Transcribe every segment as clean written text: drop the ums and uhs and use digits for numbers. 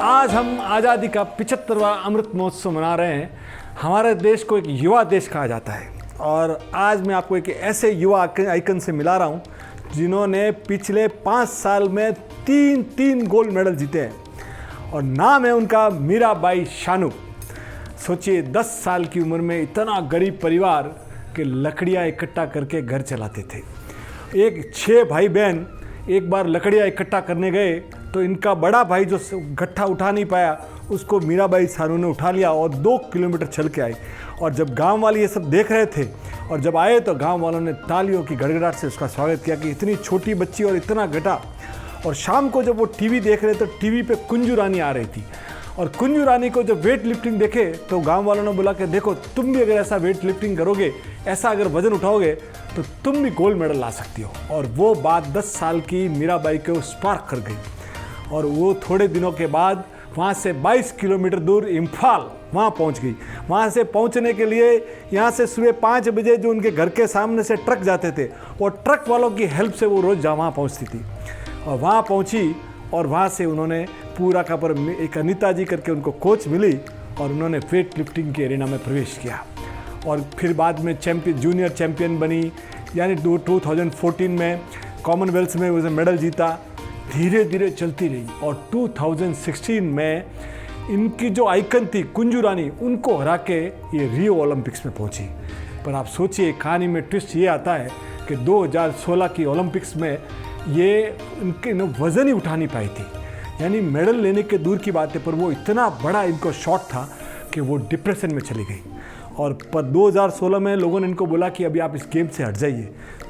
आज हम आज़ादी का 75वां अमृत महोत्सव मना रहे हैं। हमारे देश को एक युवा देश कहा जाता है और आज मैं आपको एक ऐसे युवा आइकन से मिला रहा हूं जिन्होंने पिछले 5 साल में तीन गोल्ड मेडल जीते हैं और नाम है उनका मीराबाई चानू। सोचिए 10 साल की उम्र में इतना गरीब परिवार के लकड़ियाँ इकट्ठा करके घर चलाते थे। एक 6 भाई बहन एक बार लकड़ियाँ इकट्ठा करने गए तो इनका बड़ा भाई जो गट्ठा उठा नहीं पाया उसको मीराबाई चानू ने उठा लिया और 2 किलोमीटर चल के आई। और जब गांव वाले ये सब देख रहे थे और जब आए तो गांव वालों ने तालियों की गड़गड़ाहट से उसका स्वागत किया कि इतनी छोटी बच्ची और इतना गट्ठा। और शाम को जब वो टीवी देख रहे तो टीवी पे कुंजू रानी आ रही थी और कुंजू रानी को जब वेट लिफ्टिंग देखे तो गांव वालों ने बोला कि देखो तुम भी अगर ऐसा वेट लिफ्टिंग करोगे, ऐसा अगर वजन उठाओगे तो तुम भी गोल्ड मेडल ला सकती हो। और वो बात 10 साल की मीराबाई को स्पार्क कर गई और वो थोड़े दिनों के बाद वहाँ से 22 किलोमीटर दूर इम्फाल वहाँ पहुँच गई। वहाँ से पहुँचने के लिए यहाँ से सुबह 5 बजे जो उनके घर के सामने से ट्रक जाते थे और ट्रक वालों की हेल्प से वो रोज़ वहाँ पहुँचती थी। और वहाँ पहुँची और वहाँ से उन्होंने पूरा का पर एक अनीता जी करके उनको कोच मिली और उन्होंने वेट लिफ्टिंग के एरिना में प्रवेश किया और फिर बाद में जूनियर चैम्पियन बनी। यानी 2014 में कॉमनवेल्थ में उसने मेडल जीता। धीरे धीरे चलती रही और 2016 में इनकी जो आइकन थी कुंजू रानी उनको हरा के ये रियो ओलंपिक्स में पहुंची। पर आप सोचिए कहानी में ट्विस्ट ये आता है कि 2016 की ओलंपिक्स में ये उनके वज़न ही उठा नहीं पाई थी। यानी मेडल लेने के दूर की बात है पर वो इतना बड़ा इनको शॉट था कि वो डिप्रेशन में चली गई। और पर 2016 में लोगों ने इनको बोला कि अभी आप इस गेम से हट जाइए,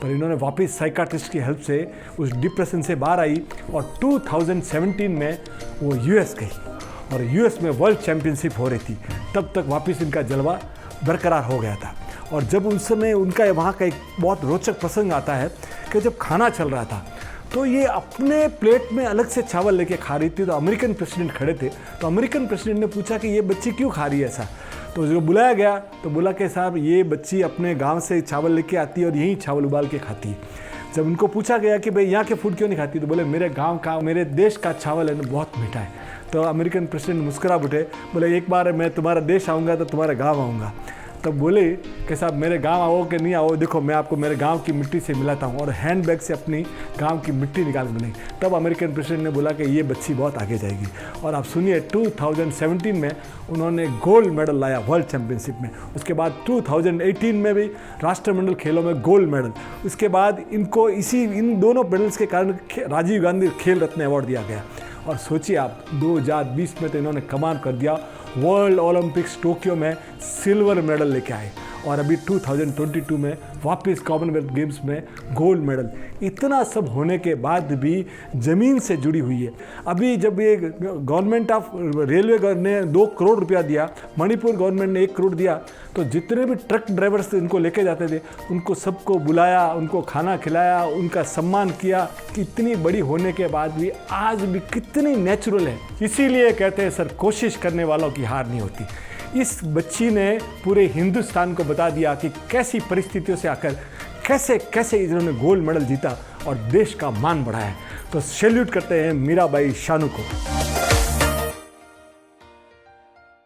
पर इन्होंने वापस साइकाट्रिस्ट की हेल्प से उस डिप्रेशन से बाहर आई और 2017 में वो यूएस गई और यूएस में वर्ल्ड चैम्पियनशिप हो रही थी। तब तक वापस इनका जलवा बरकरार हो गया था। और जब उस समय उनका वहाँ का एक बहुत रोचक प्रसंग आता है कि जब खाना चल रहा था तो ये अपने प्लेट में अलग से चावल लेके खा रही थी। तो अमेरिकन प्रेसिडेंट खड़े थे तो अमेरिकन प्रेसिडेंट ने पूछा कि ये बच्ची क्यों खा रही है ऐसा। तो जो बुलाया गया तो बोला कि साहब ये बच्ची अपने गांव से चावल लेके आती है और यहीं चावल उबाल के खाती है। जब उनको पूछा गया कि भाई यहाँ के फूड क्यों नहीं खाती तो बोले मेरे गांव का मेरे देश का चावल है ना बहुत मीठा है। तो अमेरिकन प्रेसिडेंट मुस्कुरा उठे, बोले एक बार मैं तुम्हारा देश आऊँगा तो तुम्हारे गाँव आऊँगा। तब बोले कि साहब मेरे गांव आओ कि नहीं आओ, देखो मैं आपको मेरे गांव की मिट्टी से मिलाता हूँ और हैंडबैग से अपनी गांव की मिट्टी निकाल मिली। तब अमेरिकन प्रेसिडेंट ने बोला कि ये बच्ची बहुत आगे जाएगी। और आप सुनिए 2017 में उन्होंने गोल्ड मेडल लाया वर्ल्ड चैम्पियनशिप में। उसके बाद 2018 में भी राष्ट्रमंडल खेलों में गोल्ड मेडल। उसके बाद इनको इन दोनों मेडल्स के कारण राजीव गांधी खेल रत्न अवार्ड दिया गया। और सोचिए आप 2020 में तो इन्होंने कमाल कर दिया, वर्ल्ड ओलंपिक्स टोक्यो में सिल्वर मेडल लेके आए और अभी 2022 में वापस कॉमनवेल्थ गेम्स में गोल्ड मेडल। इतना सब होने के बाद भी ज़मीन से जुड़ी हुई है। अभी जब ये गवर्नमेंट ऑफ रेलवे ने 2 करोड़ रुपया दिया, मणिपुर गवर्नमेंट ने 1 करोड़ दिया, तो जितने भी ट्रक ड्राइवर्स इनको लेके जाते थे उनको सबको बुलाया, उनको खाना खिलाया, उनका सम्मान किया। कि इतनी बड़ी होने के बाद भी आज भी कितनी नेचुरल है। इसीलिए कहते हैं सर कोशिश करने वालों की हार नहीं होती। इस बच्ची ने पूरे हिंदुस्तान को बता दिया कि कैसी परिस्थितियों से आकर कैसे इन्होंने गोल्ड मेडल जीता और देश का मान बढ़ाया। तो सैल्यूट करते हैं मीराबाई चानू को।